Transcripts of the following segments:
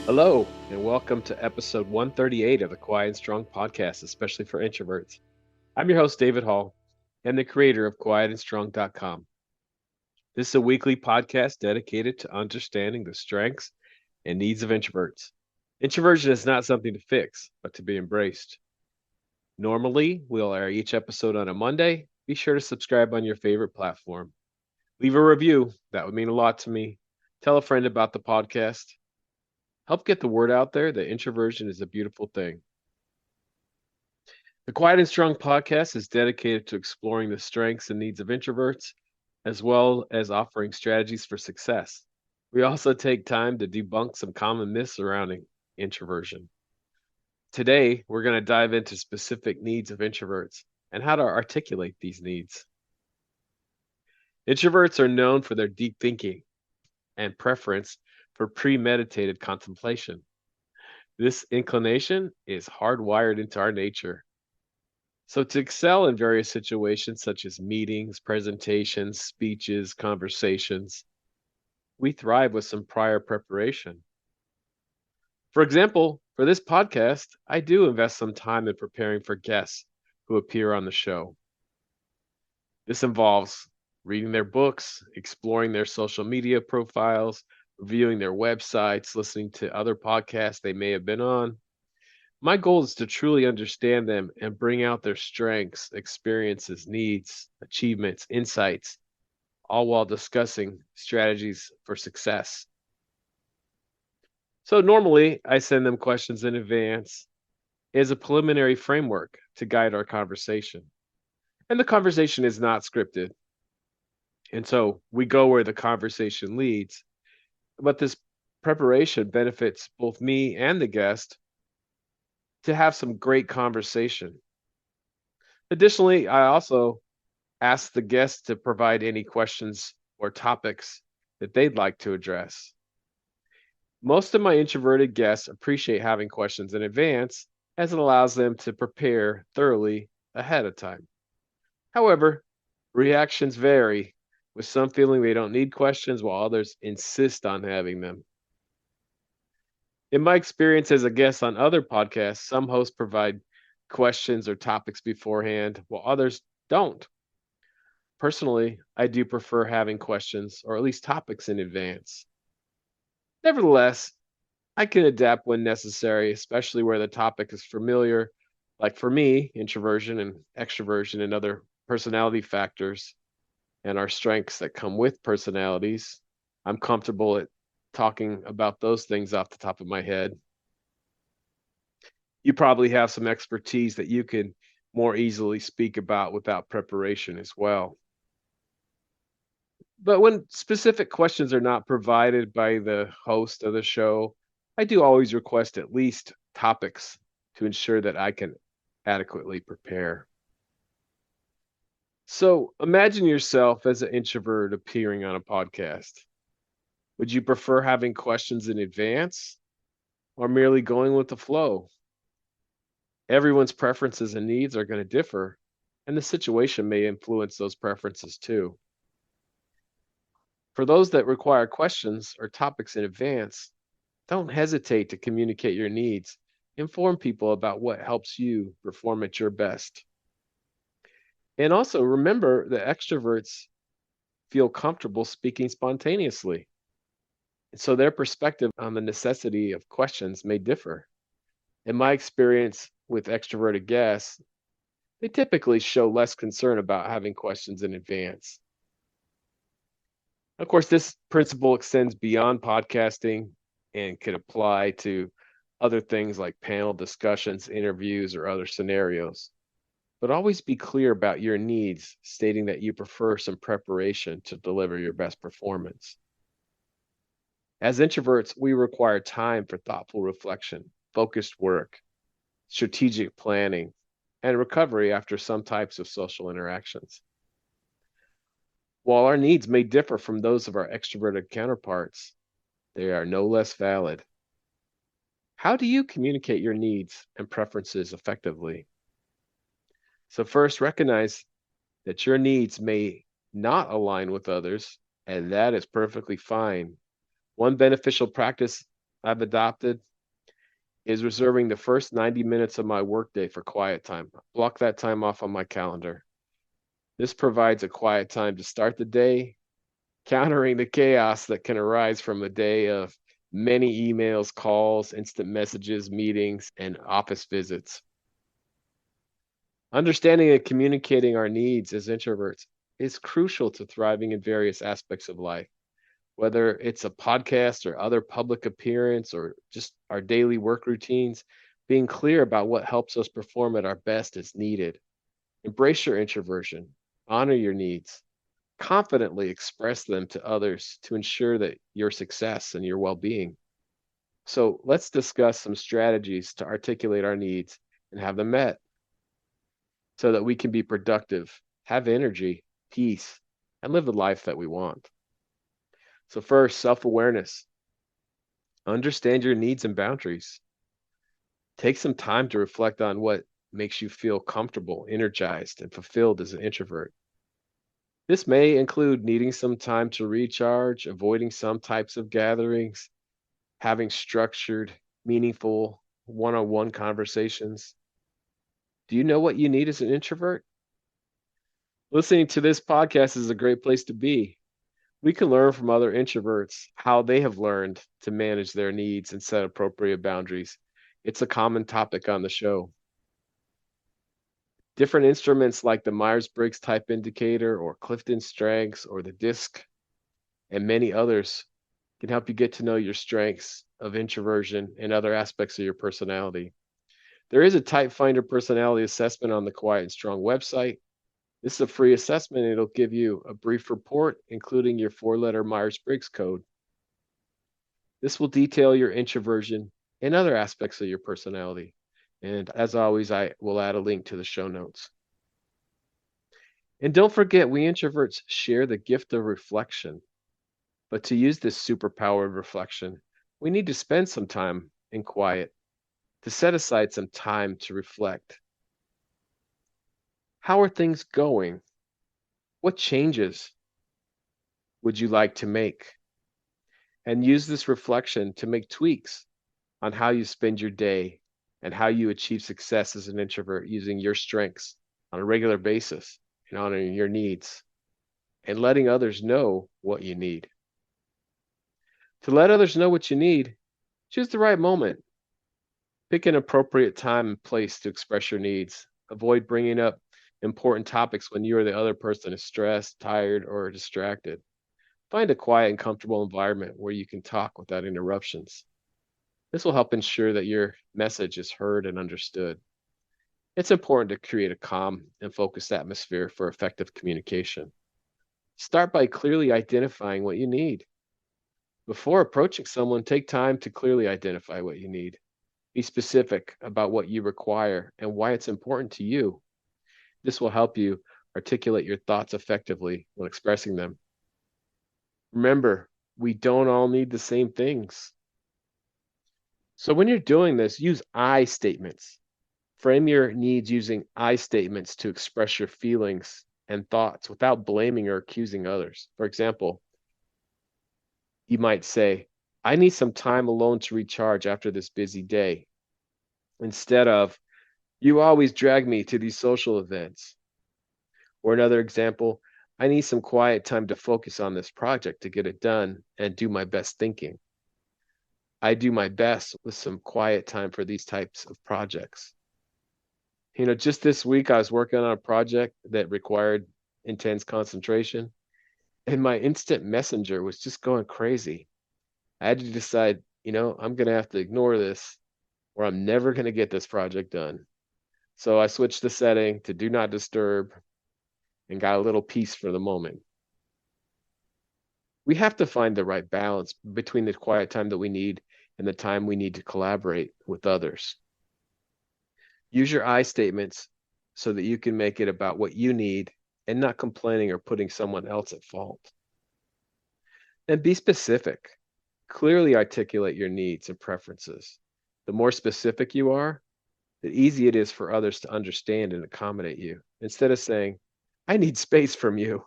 Hello, and welcome to episode 138 of the Quiet and Strong podcast, especially for introverts. I'm your host, David Hall, and the creator of quietandstrong.com. This is a weekly podcast dedicated to understanding the strengths and needs of introverts. Introversion is not something to fix, but to be embraced. Normally, we'll air each episode on a Monday. Be sure to subscribe on your favorite platform. Leave a review, that would mean a lot to me. Tell a friend about the podcast. Help get the word out there that introversion is a beautiful thing. The Quiet and Strong podcast is dedicated to exploring the strengths and needs of introverts, as well as offering strategies for success. We also take time to debunk some common myths surrounding introversion. Today, we're going to dive into specific needs of introverts and how to articulate these needs. Introverts are known for their deep thinking and preference for premeditated contemplation. This inclination is hardwired into our nature. So, to excel in various situations such as meetings, presentations, speeches, conversations, we thrive with some prior preparation. For example, for this podcast, I do invest some time in preparing for guests who appear on the show. This involves reading their books, exploring their social media profiles, reviewing their websites, listening to other podcasts they may have been on. My goal is to truly understand them and bring out their strengths, experiences, needs, achievements, insights, all while discussing strategies for success. So, normally, I send them questions in advance as a preliminary framework to guide our conversation. And the conversation is not scripted. And so we go where the conversation leads. But this preparation benefits both me and the guest to have some great conversation. Additionally, I also ask the guests to provide any questions or topics that they'd like to address. Most of my introverted guests appreciate having questions in advance as it allows them to prepare thoroughly ahead of time. However, reactions vary, with some feeling they don't need questions while others insist on having them. In my experience as a guest on other podcasts, some hosts provide questions or topics beforehand, while others don't. Personally, I do prefer having questions or at least topics in advance. Nevertheless, I can adapt when necessary, especially where the topic is familiar, like for me, introversion and extroversion and other personality factors and our strengths that come with personalities. I'm comfortable at talking about those things off the top of my head. You probably have some expertise that you can more easily speak about without preparation as well. But when specific questions are not provided by the host of the show, I do always request at least topics to ensure that I can adequately prepare. So imagine yourself as an introvert appearing on a podcast. Would you prefer having questions in advance or merely going with the flow? Everyone's preferences and needs are going to differ, and the situation may influence those preferences too. For those that require questions or topics in advance, don't hesitate to communicate your needs. Inform people about what helps you perform at your best. And also remember that extroverts feel comfortable speaking spontaneously. So their perspective on the necessity of questions may differ. In my experience with extroverted guests, they typically show less concern about having questions in advance. Of course, this principle extends beyond podcasting and can apply to other things like panel discussions, interviews, or other scenarios. But always be clear about your needs, stating that you prefer some preparation to deliver your best performance. As introverts, we require time for thoughtful reflection, focused work, strategic planning, and recovery after some types of social interactions. While our needs may differ from those of our extroverted counterparts, they are no less valid. How do you communicate your needs and preferences effectively? So, first, recognize that your needs may not align with others, and that is perfectly fine. One beneficial practice I've adopted is reserving the first 90 minutes of my workday for quiet time. Block that time off on my calendar. This provides a quiet time to start the day, countering the chaos that can arise from a day of many emails, calls, instant messages, meetings, and office visits. Understanding and communicating our needs as introverts is crucial to thriving in various aspects of life, whether it's a podcast or other public appearance or just our daily work routines. Being clear about what helps us perform at our best is needed. Embrace your introversion, honor your needs, confidently express them to others to ensure that your success and your well-being. So let's discuss some strategies to articulate our needs and have them met so that we can be productive, have energy, peace, and live the life that we want. So first, self-awareness. Understand your needs and boundaries. Take some time to reflect on what makes you feel comfortable, energized, and fulfilled as an introvert. This may include needing some time to recharge, avoiding some types of gatherings, having structured, meaningful one-on-one conversations. Do you know what you need as an introvert? Listening to this podcast is a great place to be. We can learn from other introverts how they have learned to manage their needs and set appropriate boundaries. It's a common topic on the show. Different instruments like the Myers-Briggs Type Indicator or Clifton Strengths or the DISC and many others can help you get to know your strengths of introversion and other aspects of your personality. There is a Type Finder personality assessment on the Quiet and Strong website. This is a free assessment. It'll give you a brief report, including your 4-letter Myers-Briggs code. This will detail your introversion and other aspects of your personality. And as always, I will add a link to the show notes. And don't forget, we introverts share the gift of reflection. But to use this superpower of reflection, we need to spend some time in quiet, to set aside some time to reflect. How are things going? What changes would you like to make? And use this reflection to make tweaks on how you spend your day and how you achieve success as an introvert using your strengths on a regular basis and honoring your needs and letting others know what you need. To let others know what you need, choose the right moment. Pick an appropriate time and place to express your needs. Avoid bringing up important topics when you or the other person is stressed, tired, or distracted. Find a quiet and comfortable environment where you can talk without interruptions. This will help ensure that your message is heard and understood. It's important to create a calm and focused atmosphere for effective communication. Start by clearly identifying what you need. Before approaching someone, take time to clearly identify what you need. Be specific about what you require and why it's important to you. This will help you articulate your thoughts effectively when expressing them. Remember, we don't all need the same things. So when you're doing this, use I statements. Frame your needs using I statements to express your feelings and thoughts without blaming or accusing others. For example, you might say, I need some time alone to recharge after this busy day, instead of, you always drag me to these social events. Or another example, I need some quiet time to focus on this project to get it done and do my best thinking. I do my best with some quiet time for these types of projects. Just this week, I was working on a project that required intense concentration, and my instant messenger was just going crazy. I had to decide, I'm going to have to ignore this or I'm never going to get this project done. So I switched the setting to do not disturb and got a little peace for the moment. We have to find the right balance between the quiet time that we need and the time we need to collaborate with others. Use your I statements so that you can make it about what you need and not complaining or putting someone else at fault. And be specific. Clearly articulate your needs and preferences. The more specific you are, the easier it is for others to understand and accommodate you. Instead of saying, I need space from you,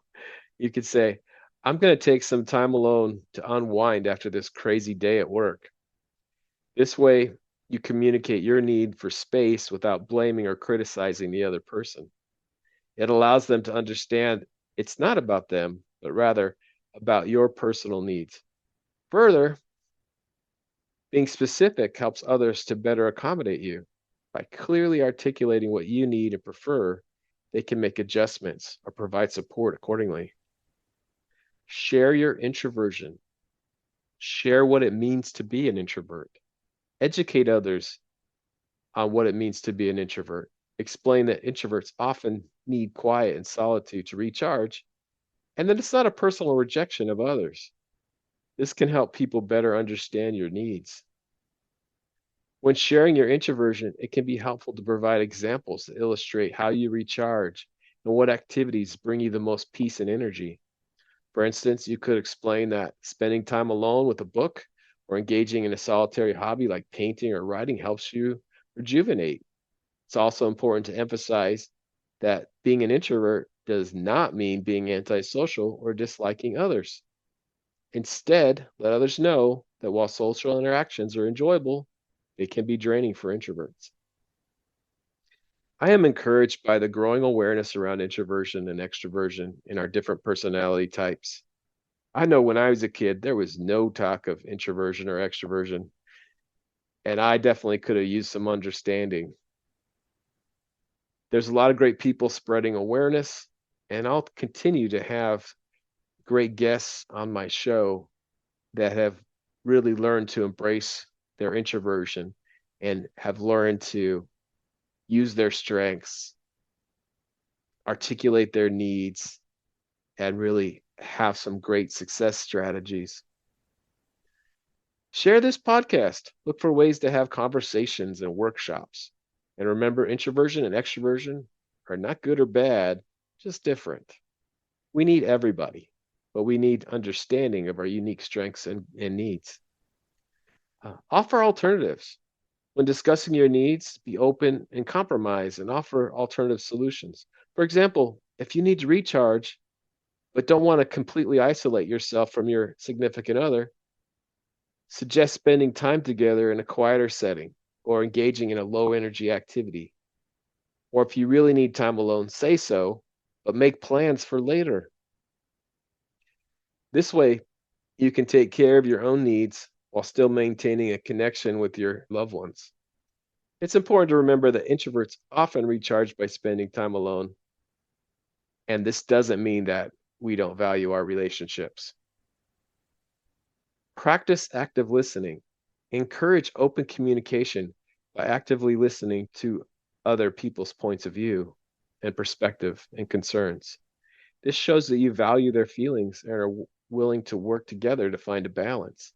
you could say, I'm going to take some time alone to unwind after this crazy day at work. This way, you communicate your need for space without blaming or criticizing the other person. It allows them to understand it's not about them, but rather about your personal needs. Further, being specific helps others to better accommodate you. By clearly articulating what you need and prefer, they can make adjustments or provide support accordingly. Share your introversion. Share what it means to be an introvert. Educate others on what it means to be an introvert. Explain that introverts often need quiet and solitude to recharge, and that it's not a personal rejection of others. This can help people better understand your needs. When sharing your introversion, it can be helpful to provide examples to illustrate how you recharge and what activities bring you the most peace and energy. For instance, you could explain that spending time alone with a book or engaging in a solitary hobby like painting or writing helps you rejuvenate. It's also important to emphasize that being an introvert does not mean being antisocial or disliking others. Instead, let others know that while social interactions are enjoyable, they can be draining for introverts. I am encouraged by the growing awareness around introversion and extroversion in our different personality types. I know when I was a kid, there was no talk of introversion or extroversion, and I definitely could have used some understanding. There's a lot of great people spreading awareness, and I'll continue to have great guests on my show that have really learned to embrace their introversion and have learned to use their strengths, articulate their needs, and really have some great success strategies. Share this podcast. Look for ways to have conversations and workshops. And remember, introversion and extroversion are not good or bad, just different. We need everybody, but we need understanding of our unique strengths and needs. Offer alternatives. When discussing your needs, be open and compromise and offer alternative solutions. For example, if you need to recharge, but don't want to completely isolate yourself from your significant other, suggest spending time together in a quieter setting or engaging in a low energy activity. Or if you really need time alone, say so, but make plans for later. This way, you can take care of your own needs while still maintaining a connection with your loved ones. It's important to remember that introverts often recharge by spending time alone. And this doesn't mean that we don't value our relationships. Practice active listening. Encourage open communication by actively listening to other people's points of view and perspective and concerns. This shows that you value their feelings and are willing to work together to find a balance.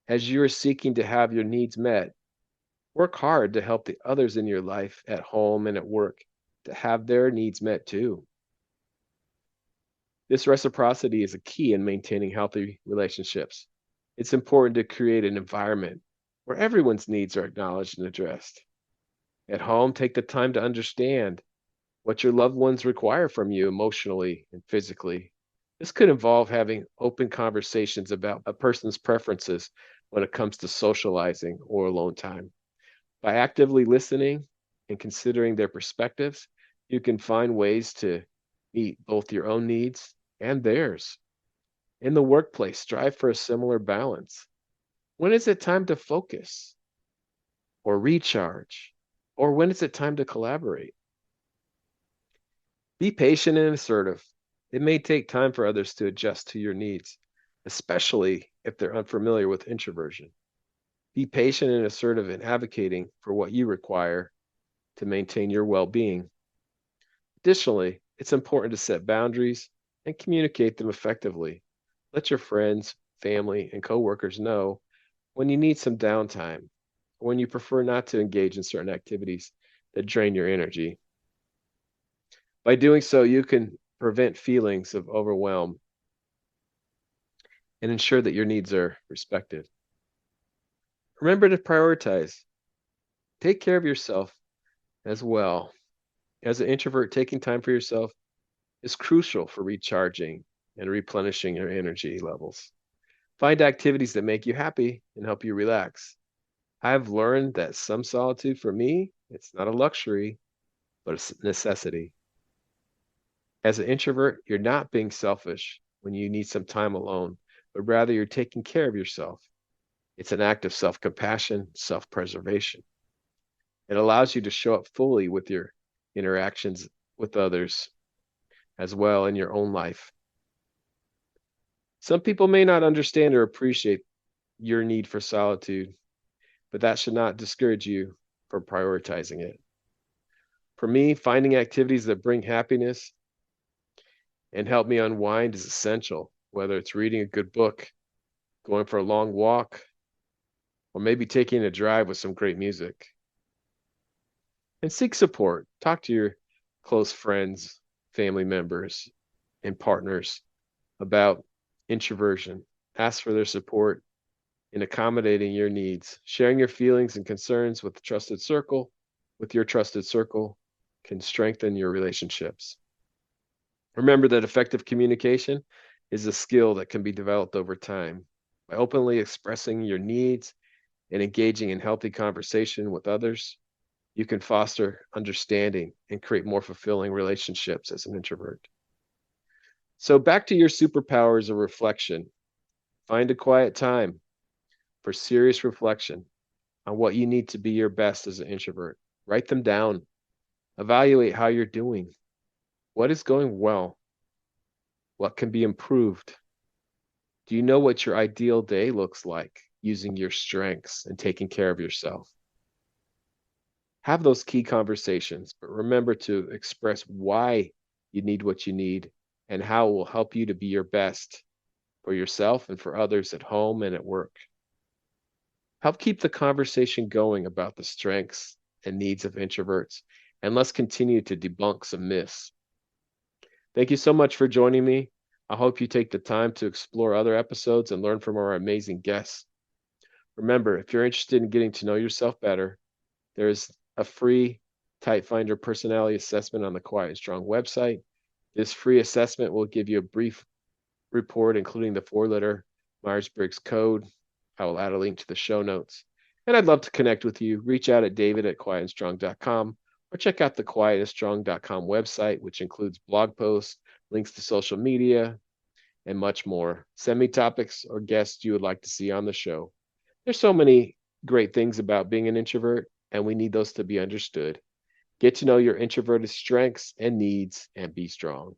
As you are seeking to have your needs met, work hard to help the others in your life at home and at work to have their needs met too. This reciprocity is a key in maintaining healthy relationships. It's important to create an environment where everyone's needs are acknowledged and addressed. At home, take the time to understand what your loved ones require from you emotionally and physically. This could involve having open conversations about a person's preferences when it comes to socializing or alone time. By actively listening and considering their perspectives, you can find ways to meet both your own needs and theirs. In the workplace, strive for a similar balance. When is it time to focus or recharge? Or when is it time to collaborate? Be patient and assertive. It may take time for others to adjust to your needs, especially if they're unfamiliar with introversion. Be patient and assertive in advocating for what you require to maintain your well being. Additionally, it's important to set boundaries and communicate them effectively. Let your friends, family, and coworkers know when you need some downtime or when you prefer not to engage in certain activities that drain your energy. By doing so, you can prevent feelings of overwhelm and ensure that your needs are respected. Remember to prioritize. Take care of yourself as well. As an introvert, taking time for yourself is crucial for recharging and replenishing your energy levels. Find activities that make you happy and help you relax. I've learned that some solitude for me, it's not a luxury, but a necessity. As an introvert, you're not being selfish when you need some time alone, but rather you're taking care of yourself. It's an act of self compassion, self preservation. It allows you to show up fully with your interactions with others as well in your own life. Some people may not understand or appreciate your need for solitude, but that should not discourage you from prioritizing it. For me, finding activities that bring happiness and help me unwind is essential, whether it's reading a good book, going for a long walk, or maybe taking a drive with some great music. And seek support. Talk to your close friends, family members, and partners about introversion. Ask for their support in accommodating your needs. Sharing your feelings and concerns with your trusted circle can strengthen your relationships. Remember that effective communication is a skill that can be developed over time. By openly expressing your needs and engaging in healthy conversation with others, you can foster understanding and create more fulfilling relationships as an introvert. So, back to your superpowers of reflection. Find a quiet time for serious reflection on what you need to be your best as an introvert. Write them down. Evaluate how you're doing. What is going well? What can be improved? Do you know what your ideal day looks like using your strengths and taking care of yourself? Have those key conversations, but remember to express why you need what you need and how it will help you to be your best for yourself and for others at home and at work. Help keep the conversation going about the strengths and needs of introverts, and let's continue to debunk some myths. Thank you so much for joining me. I hope you take the time to explore other episodes and learn from our amazing guests. Remember, if you're interested in getting to know yourself better, there's a free Type Finder personality assessment on the Quiet and Strong website. This free assessment will give you a brief report, including the 4-letter Myers-Briggs code. I will add a link to the show notes. And I'd love to connect with you. Reach out at david@quietandstrong.com or check out the quietandstrong.com website, which includes blog posts, links to social media, and much more. Send me topics or guests you would like to see on the show. There's so many great things about being an introvert, and we need those to be understood. Get to know your introverted strengths and needs and be strong.